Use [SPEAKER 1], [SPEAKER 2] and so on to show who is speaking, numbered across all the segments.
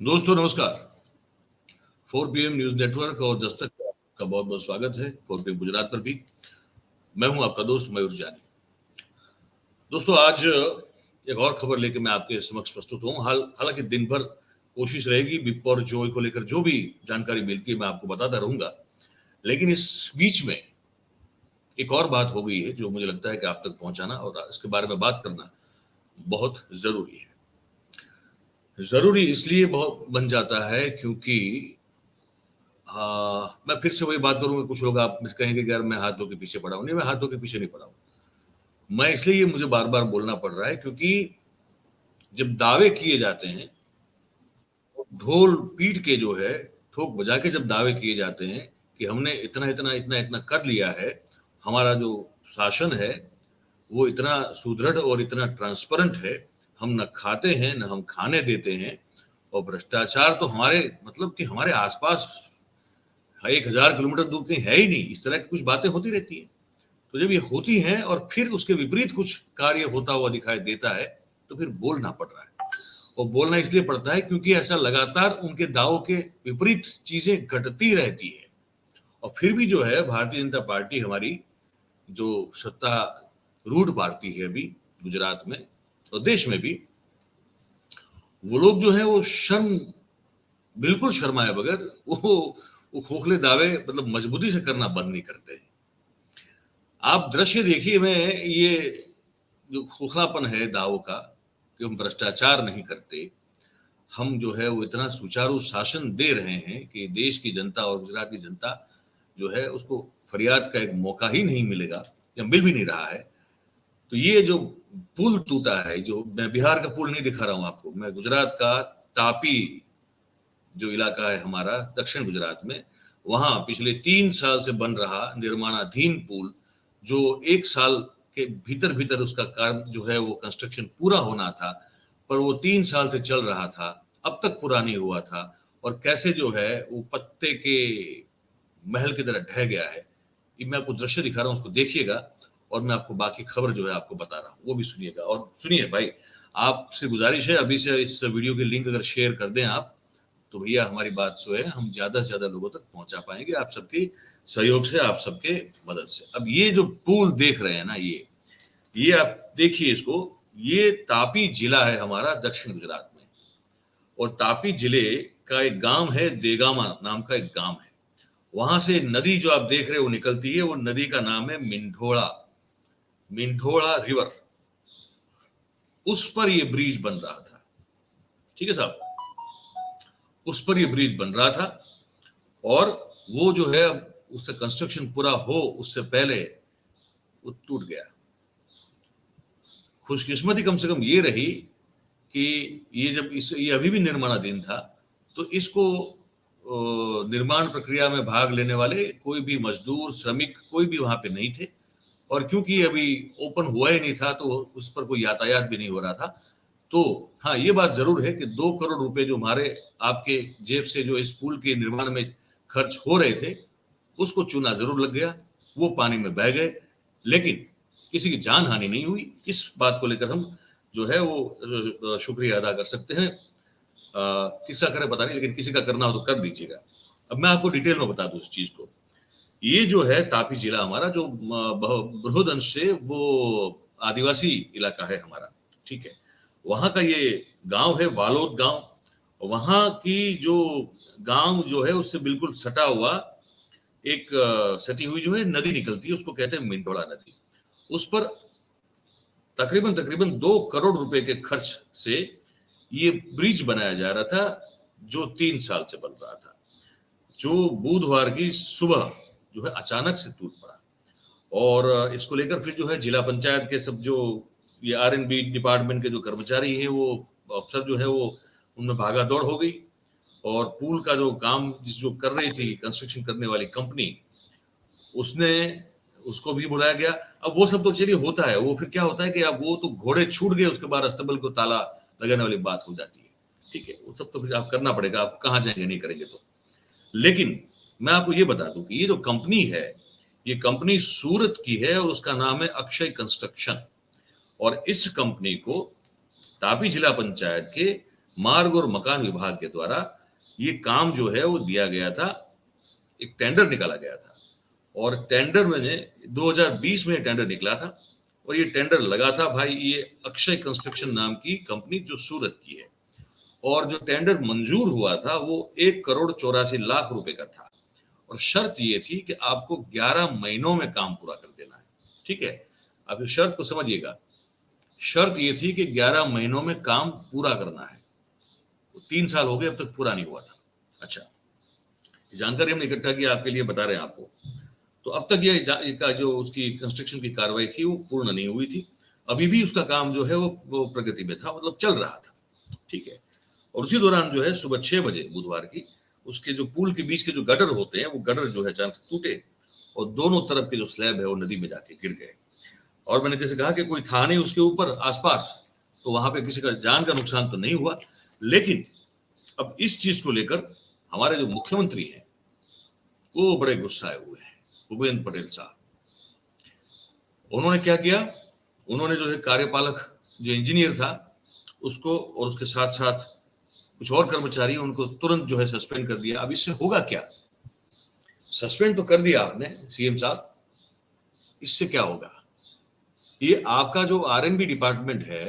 [SPEAKER 1] दोस्तों नमस्कार। 4 PM news network और दस्तक का बहुत बहुत स्वागत है। 4 PM गुजरात पर भी मैं हूं आपका दोस्त मयूर जानी। दोस्तों आज एक और खबर लेकर मैं आपके समक्ष प्रस्तुत हूं। हालांकि दिन भर कोशिश रहेगी विप और जॉय को लेकर जो भी जानकारी मिलती है मैं आपको बताता रहूंगा, लेकिन इस बीच में एक और बात हो गई है जो मुझे लगता है कि आप तक पहुंचाना और इसके बारे में बात करना बहुत जरूरी है। जरूरी इसलिए बहुत बन जाता है क्योंकि हाँ, मैं फिर से वही बात करूंगा। कुछ लोग आप कहेंगे कि यार मैं हाथों के पीछे पड़ा हूं। नहीं, मैं हाथों के पीछे नहीं पड़ा हूं। मैं इसलिए ये मुझे बार बार बोलना पड़ रहा है क्योंकि जब दावे किए जाते हैं, ढोल पीट के जो है, ठोक बजा के जब दावे किए जाते हैं कि हमने इतना इतना इतना इतना कर लिया है, हमारा जो शासन है वो इतना सुदृढ़ और इतना ट्रांसपेरेंट है, हम न खाते हैं न हम खाने देते हैं, और भ्रष्टाचार तो हमारे मतलब कि हमारे आसपास 1000 किलोमीटर दूर कहीं है ही नहीं। इस तरह की कुछ बातें होती रहती हैं। तो जब ये होती हैं और फिर उसके विपरीत कुछ कार्य होता हुआ दिखाई देता है तो फिर बोलना पड़ रहा है। और बोलना इसलिए पड़ता है क्योंकि ऐसा लगातार उनके दावों के विपरीत चीजें घटती रहती है। और फिर भी जो है भारतीय जनता पार्टी हमारी जो सत्तारूढ़ पार्टी है अभी गुजरात में और देश में भी, वो लोग जो है वो बिल्कुल शर्माए बगैर वो खोखले दावे मतलब मजबूती से करना बंद नहीं करते। आप दृश्य देखिए में ये जो खोखलापन है दावों का कि हम भ्रष्टाचार नहीं करते, हम जो है वो इतना सुचारू शासन दे रहे हैं कि देश की जनता और गुजरात की जनता जो है उसको फरियाद का एक मौका ही नहीं मिलेगा या मिल भी नहीं रहा है। तो ये जो पुल टूटा है, जो मैं बिहार का पुल नहीं दिखा रहा हूं आपको, मैं गुजरात का तापी जो इलाका है हमारा दक्षिण गुजरात में, वहां पिछले 3 साल से बन रहा निर्माणाधीन पुल, जो 1 साल के भीतर भीतर उसका काम जो है वो कंस्ट्रक्शन पूरा होना था, पर वो 3 साल से चल रहा था, अब तक पूरा नहीं हुआ था। और कैसे जो है वो पत्ते के महल की तरह ढह गया है। ये मैं आपको दृश्य दिखा रहा हूँ, उसको देखिएगा और मैं आपको बाकी खबर जो है आपको बता रहा हूँ वो भी सुनिएगा। और सुनिए भाई, आपसे गुजारिश है अभी से इस वीडियो की लिंक अगर शेयर कर दें आप, तो भैया हमारी बात जो है हम ज्यादा से ज्यादा लोगों तक पहुंचा पाएंगे आप सबके सहयोग से, आप सबके मदद से। अब ये जो पुल देख रहे हैं ना, ये आप देखिए इसको, ये तापी जिला है हमारा दक्षिण गुजरात में, और तापी जिले का एक गांव है, देगामा नाम का एक गांव है। वहां से नदी जो आप देख रहे हो निकलती है, वो नदी का नाम है मिंढोड़ा, मिंढोड़ा रिवर। उस पर ये ब्रिज बन रहा था, ठीक है साहब, उस पर ये ब्रिज बन रहा था। और वो जो है उससे कंस्ट्रक्शन पूरा हो उससे पहले वो टूट गया। खुशकिस्मती कम से कम ये रही कि ये अभी भी निर्माणाधीन था, तो इसको निर्माण प्रक्रिया में भाग लेने वाले कोई भी मजदूर श्रमिक कोई भी वहां पे नहीं थे। और क्योंकि अभी ओपन हुआ ही नहीं था तो उस पर कोई यातायात भी नहीं हो रहा था। तो हाँ, ये बात जरूर है कि 2 करोड़ रुपए जो हमारे आपके जेब से जो इस पुल के निर्माण में खर्च हो रहे थे, उसको चूना जरूर लग गया, वो पानी में बह गए, लेकिन किसी की जान हानि नहीं हुई। इस बात को लेकर हम जो है वो शुक्रिया अदा कर सकते हैं। किसका करें पता नहीं, लेकिन किसी का करना हो तो कर दीजिएगा। अब मैं आपको डिटेल में बता दूं इस चीज को। ये जो है तापी जिला हमारा जो बृहद अंश से वो आदिवासी इलाका है हमारा, ठीक है। वहां का ये गांव है वालोद गांव। वहां की जो गांव जो है उससे बिल्कुल सटा हुआ एक सटी हुई जो है नदी निकलती है, उसको कहते हैं मिंढोड़ा नदी। उस पर तकरीबन तकरीबन 2 करोड़ रुपए के खर्च से ये ब्रिज बनाया जा रहा था, जो 3 साल से बन रहा था, जो बुधवार की सुबह जो है अचानक से टूट पड़ा। और इसको लेकर फिर जो है जिला पंचायत के सब जो ये R&B डिपार्टमेंट के जो कर्मचारी हैं, वो अफसर जो है वो उनमें भागा दौड़ हो गई। और पुल का जो काम जो कर रही थी कंस्ट्रक्शन करने वाली कंपनी, उसने उसको भी बुलाया गया। अब वो सब तो चलिए होता है, वो फिर क्या होता है कि अब वो तो घोड़े छूट गए, उसके बाद अस्तबल को ताला लगाने वाली बात हो जाती है, ठीक है। वो सब तो फिर आप करना पड़ेगा, आप कहाँ जाएंगे नहीं करेंगे तो। लेकिन मैं आपको ये बता दूं कि ये जो कंपनी है, ये कंपनी सूरत की है और उसका नाम है अक्षय कंस्ट्रक्शन। और इस कंपनी को तापी जिला पंचायत के मार्ग और मकान विभाग के द्वारा ये काम जो है वो दिया गया था, एक टेंडर निकाला गया था और टेंडर में 2020 में टेंडर निकला था और ये टेंडर लगा था भाई, ये अक्षय कंस्ट्रक्शन नाम की कंपनी जो सूरत की है, और जो टेंडर मंजूर हुआ था वो 1,84,00,000 रुपए का था और शर्त ये थी कि आपको 11 महीनों में काम पूरा कर देना है। ठीक है, आप इस शर्त को समझिएगा। शर्त ये थी कि 11 महीनों में काम पूरा करना है। 3 साल हो गए, अब तक पूरा नहीं हुआ था। अच्छा, जानकारी हमने इकट्ठा की, आपके लिए बता रहे हैं आपको। तो अब तक ये का जो उसकी कंस्ट्रक्शन की कार्रवाई थी वो पूर्ण नहीं हुई थी। अभी भी उसका काम जो है वो प्रगति में था, मतलब चल रहा था। ठीक है, और उसी दौरान जो है सुबह 6 बजे बुधवार की उसके जो पुल के बीच के जो गटर होते हैं वो गटर जो है अचानक टूटे और दोनों तरफ के जो स्लैब है वो नदी में जाके गिर गए। और मैंने जैसे कहा कि कोई था नहीं उसके ऊपर आसपास, तो वहां पे किसी का जान का नुकसान तो नहीं हुआ। लेकिन अब इस चीज को लेकर हमारे जो मुख्यमंत्री हैं वो बड़े गुस्साए हुए हैं, भूपेंद्र पटेल साहब। उन्होंने क्या किया, उन्होंने जो है कार्यपालक जो इंजीनियर था उसको और उसके साथ साथ कुछ और कर्मचारी उनको तुरंत जो है सस्पेंड कर दिया। अब इससे होगा क्या? सस्पेंड तो कर दिया आपने सीएम साहब, इससे क्या होगा? ये आपका जो आरएनबी डिपार्टमेंट है,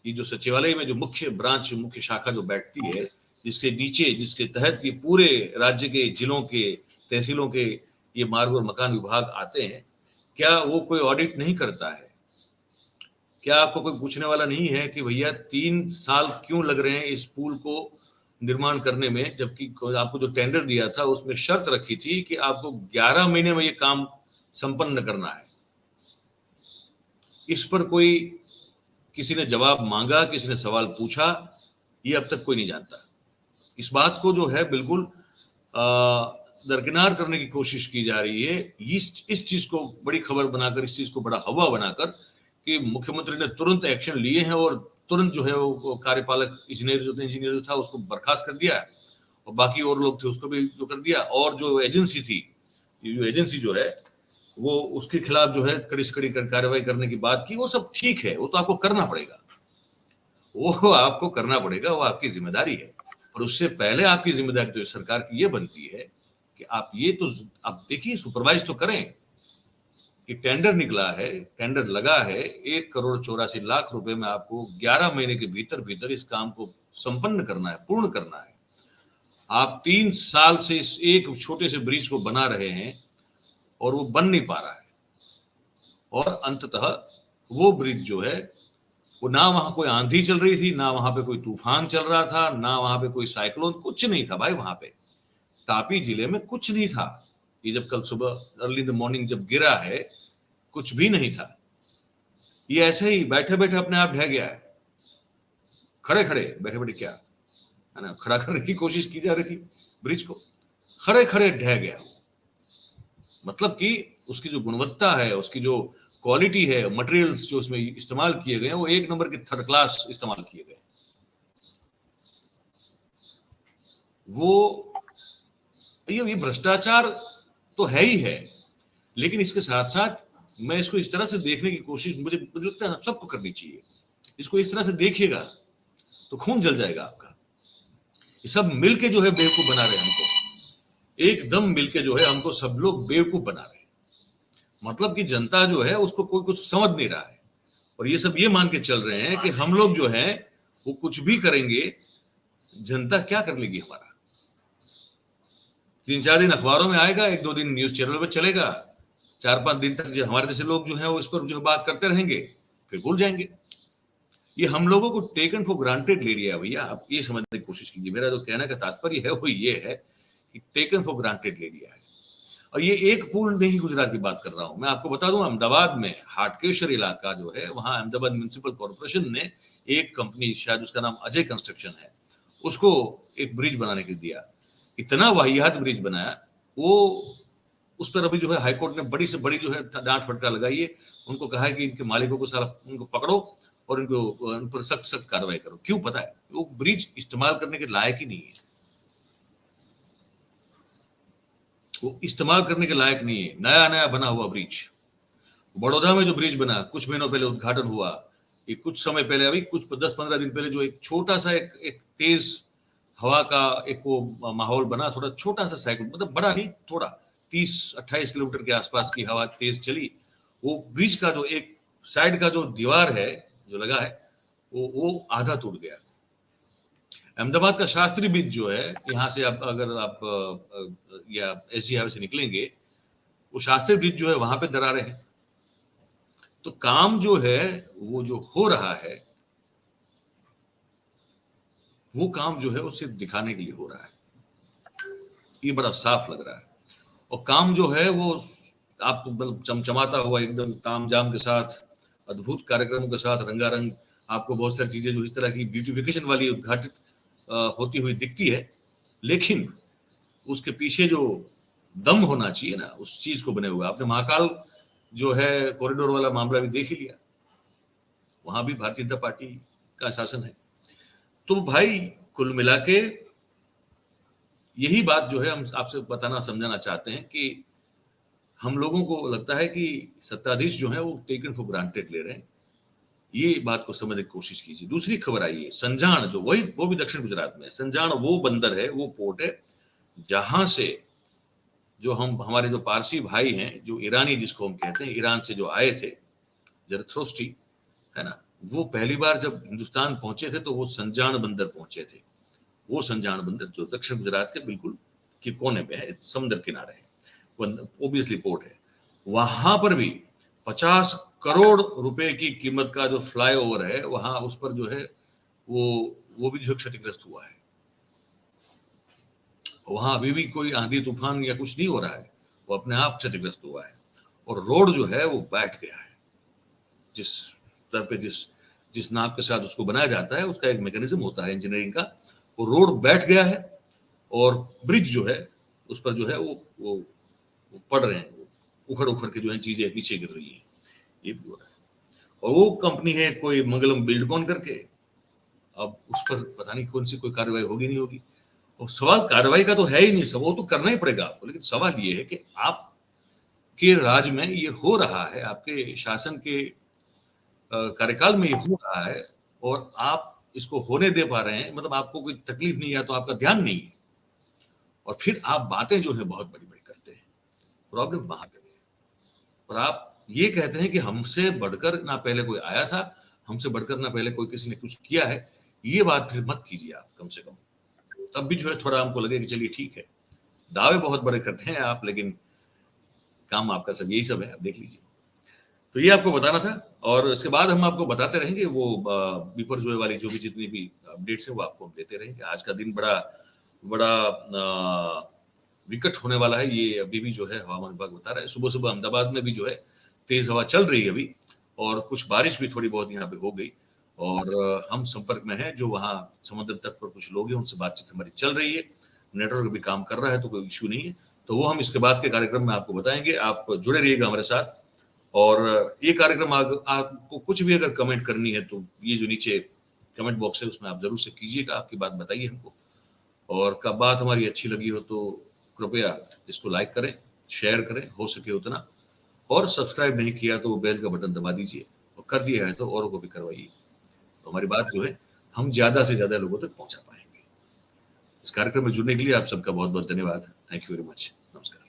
[SPEAKER 1] ये जो सचिवालय में जो मुख्य ब्रांच मुख्य शाखा जो बैठती है, जिसके नीचे जिसके तहत ये पूरे राज्य के जिलों के तहसीलों के ये मार्ग और मकान विभाग आते हैं, क्या वो कोई ऑडिट नहीं करता है? क्या आपको कोई पूछने वाला नहीं है कि भैया 3 साल क्यों लग रहे हैं इस पुल को निर्माण करने में, जबकि आपको जो टेंडर दिया था उसमें शर्त रखी थी कि आपको 11 महीने में ये काम संपन्न करना है। इस पर कोई किसी ने जवाब मांगा, किसी ने सवाल पूछा, ये अब तक कोई नहीं जानता। इस बात को जो है बिल्कुल दरकिनार करने की कोशिश की जा रही है। इस चीज को बड़ी खबर बनाकर, इस चीज को बड़ा हवा बनाकर कि मुख्यमंत्री ने तुरंत एक्शन लिए हैं और तुरंत जो है वो कार्यपालक इंजीनियर था उसको बर्खास्त कर दिया और बाकी और लोग थे उसको भी जो कर दिया। और जो एजेंसी थी, जो एजेंसी जो है वो उसके खिलाफ जो है कड़ी से कड़ी कार्रवाई करने की बात की। वो सब ठीक है, वो तो आपको करना पड़ेगा, वो आपको करना पड़ेगा, वो आपकी जिम्मेदारी है। और उससे पहले आपकी जिम्मेदारी तो सरकार की ये बनती है कि आप ये तो आप देखिए, सुपरवाइज तो करें कि टेंडर निकला है, टेंडर लगा है, 1,84,00,000 रुपए में आपको 11 महीने के भीतर भीतर इस काम को संपन्न करना है, पूर्ण करना है। आप 3 साल से इस एक छोटे से ब्रिज को बना रहे हैं और वो बन नहीं पा रहा है। और अंततः वो ब्रिज जो है वो ना वहां कोई आंधी चल रही थी, ना वहां पे कोई तूफान चल रहा था, ना वहां पे कोई साइक्लोन, कुछ नहीं था भाई। वहां पे तापी जिले में कुछ नहीं था। ये जब कल सुबह अर्ली इन द मॉर्निंग जब गिरा है, कुछ भी नहीं था। ये ऐसे ही बैठे बैठे अपने आप ढह गया है। खड़े खड़े बैठे बैठे क्या है ना, खड़ा करने की कोशिश की जा रही थी ब्रिज को, खड़े खड़े ढह गया। मतलब कि उसकी जो गुणवत्ता है, उसकी जो क्वालिटी है, मटेरियल्स जो उसमें इस्तेमाल किए गए हैं वो एक नंबर के थर्ड क्लास इस्तेमाल किए गए। वो ये भ्रष्टाचार तो है ही है, लेकिन इसके साथ साथ मैं इसको इस तरह से देखने की कोशिश मुझे लगता है सबको करनी चाहिए। इसको इस तरह से देखिएगा तो खून जल जाएगा आपका। ये सब मिलके जो है बेवकूफ बना रहे हैं हमको, एकदम मिलके जो है हमको सब लोग बेवकूफ बना रहे हैं। मतलब कि जनता जो है उसको कोई कुछ समझ नहीं रहा है और ये सब ये मान के चल रहे हैं कि हम लोग जो है वो कुछ भी करेंगे, जनता क्या कर लेगी हमारा। 3-4 दिन अखबारों में आएगा, 1-2 दिन न्यूज चैनल पर चलेगा, 4-5 दिन तक जो हमारे जैसे लोग जो है वो इस पर जो बात करते रहेंगे, फिर भूल जाएंगे। ये हम लोगों को टेकन फॉर ग्रांटेड ले लिया भैया। आप ये समझने की कोशिश कीजिए, मेरा जो कहने का तात्पर्य है वो ये है कि टेकन फॉर ग्रांटेड ले लिया है। और ये एक पुल नहीं, गुजरात की बात कर रहा हूं मैं। आपको बता दूं, अहमदाबाद में हाटकेश्वर इलाका जो है, वहां अहमदाबाद म्युनिसिपल कॉर्पोरेशन ने एक कंपनी, शायद उसका नाम अजय कंस्ट्रक्शन है, उसको एक ब्रिज बनाने के दिया। इतना वाहियात ब्रिज बनाया वो, उस पर अभी जो है हाईकोर्ट ने बड़ी से बड़ी जो है डांट फटकार लगाई है। उनको कहा है कि इनके मालिकों को सारा उनको पकड़ो और इनको उन पर सख्त सख्त कार्रवाई करो। क्यों? पता है, वो ब्रिज इस्तेमाल करने के लायक ही नहीं है। वो इस्तेमाल करने के लायक नहीं है। नया नया बना हुआ ब्रिज, बड़ौदा में जो ब्रिज बना कुछ महीनों पहले उद्घाटन हुआ, ये कुछ समय पहले, अभी कुछ 10-15 दिन पहले जो एक छोटा सा एक तेज हवा का एक वो माहौल बना, थोड़ा छोटा सा साइकिल, मतलब बड़ा नहीं, थोड़ा 30-28 किलोमीटर के आसपास की हवा तेज चली, वो ब्रिज का जो एक साइड का जो दीवार है जो लगा है वो आधा टूट गया। अहमदाबाद का शास्त्री ब्रिज जो है, यहाँ से आप अगर आप या एसजी हाईवे से निकलेंगे, वो शास्त्री ब्रिज जो है वहां पे दरारें हैं। तो काम जो है वो जो हो रहा है, वो काम जो है वो सिर्फ दिखाने के लिए हो रहा है, ये बड़ा साफ लग रहा है। और काम जो है वो आपको चमचमाता हुआ एकदम तामझाम के साथ, अद्भुत कार्यक्रमों के साथ, रंगारंग, आपको बहुत सारी चीजें जो इस तरह की ब्यूटिफिकेशन वाली उद्घाटित होती हुई दिखती है, लेकिन उसके पीछे जो दम होना चाहिए ना, उस चीज को बने हुआ। आपने महाकाल जो है कॉरिडोर वाला मामला भी देख ही लिया, वहां भी भारतीय जनता पार्टी का शासन है। तो भाई कुल मिला के यही बात जो है हम आपसे बताना समझाना चाहते हैं कि हम लोगों को लगता है कि सत्ताधीश जो है वो टेकन फॉर ग्रांटेड ले रहे हैं, ये बात को समझने की कोशिश कीजिए। दूसरी खबर आई है, संजाण, जो वो भी दक्षिण गुजरात में है। संजाण वो बंदर है, वो पोर्ट है जहां से जो हमारे जो पारसी भाई हैं, जो ईरानी जिसको हम कहते हैं, ईरान से जो आए थे, जरथ्रोस्ट्री है ना, वो पहली बार जब हिंदुस्तान पहुंचे थे तो वो संजाण बंदर पहुंचे थे। वो संजाण बंदर जो दक्षिण गुजरात के बिल्कुल के कोने पे है, समुद्र किनारे है, वो ओबियसली पोर्ट है। वहां पर भी 50 करोड़ रुपए की कीमत का जो फ्लाईओवर है, वहां उस पर जो है वो भी जो क्षतिग्रस्त हुआ है। वहां अभी भी कोई आंधी तूफान या कुछ नहीं हो रहा है, वो अपने आप क्षतिग्रस्त हुआ है। और रोड जो है वो बैठ गया है, जिस स्तर पे जिस नाप के साथ उसको बनाया जाता है, उसका एक मैकेनिज्म होता है इंजीनियरिंग का, वो रोड बैठ गया है। और ब्रिज जो है उस पर जो है वो पड़ रहे हैं, उखड़ उखड़ के जो है चीजें पीछे गिर रही है, ये भी हो रहा है। और वो कंपनी है कोई मंगलम बिल्डकॉन करके, अब उस पर पता नहीं कौन सी कोई कार्रवाई होगी नहीं होगी। और सवाल कार्रवाई का तो है ही नहीं, सब वो तो करना ही पड़ेगा आपको, लेकिन सवाल ये है कि आपके राज्य में ये हो रहा है, आपके शासन के कार्यकाल में ये हो रहा है, और आप इसको होने दे पा रहे हैं, मतलब आपको कोई तकलीफ नहीं है, तो आपका ध्यान नहीं है, और फिर आप बातें जो है बहुत बड़ी बड़ी करते हैं। प्रॉब्लम वहां पे है। और आप ये कहते हैं कि हमसे बढ़कर ना पहले कोई आया था, हमसे बढ़कर ना पहले कोई किसी ने कुछ किया है, ये बात फिर मत कीजिए आप, कम से कम तब भी जो है थोड़ा हमको लगे कि चलिए ठीक है, दावे बहुत बड़े करते हैं आप, लेकिन काम आपका सब यही सब है, आप देख लीजिए। तो ये आपको बताना था, और इसके बाद हम आपको बताते रहेंगे वो बिपरजॉय वाली जो भी जितनी भी अपडेट्स है वो आपको हम देते रहेंगे। आज का दिन बड़ा विकट होने वाला है, ये अभी भी जो है हवामान विभाग बता रहा है। सुबह सुबह अहमदाबाद में भी जो है तेज हवा चल रही है अभी, और कुछ बारिश भी थोड़ी बहुत यहाँ पे हो गई, और हम संपर्क में हैं जो वहाँ समुद्र तट पर कुछ लोग हैं, उनसे बातचीत हमारी चल रही है, नेटवर्क भी काम कर रहा है, तो कोई इश्यू नहीं है। तो वो हम इसके बाद के कार्यक्रम में आपको बताएंगे, आप जुड़े रहिएगा हमारे साथ। और ये कार्यक्रम आपको कुछ भी अगर कमेंट करनी है तो ये जो नीचे कमेंट बॉक्स है उसमें आप जरूर से कीजिएगा, आपकी बात बताइए हमको, और कब बात हमारी अच्छी लगी हो तो कृपया इसको लाइक करें, शेयर करें, हो सके उतना, और सब्सक्राइब नहीं किया तो बेल का बटन दबा दीजिए, और कर दिया है तो औरों को भी करवाइए, तो हमारी बात जो है हम ज्यादा से ज्यादा लोगों तक पहुंचा पाएंगे। इस कार्यक्रम में जुड़ने के लिए आप सबका बहुत बहुत धन्यवाद। Thank you very much. नमस्कार।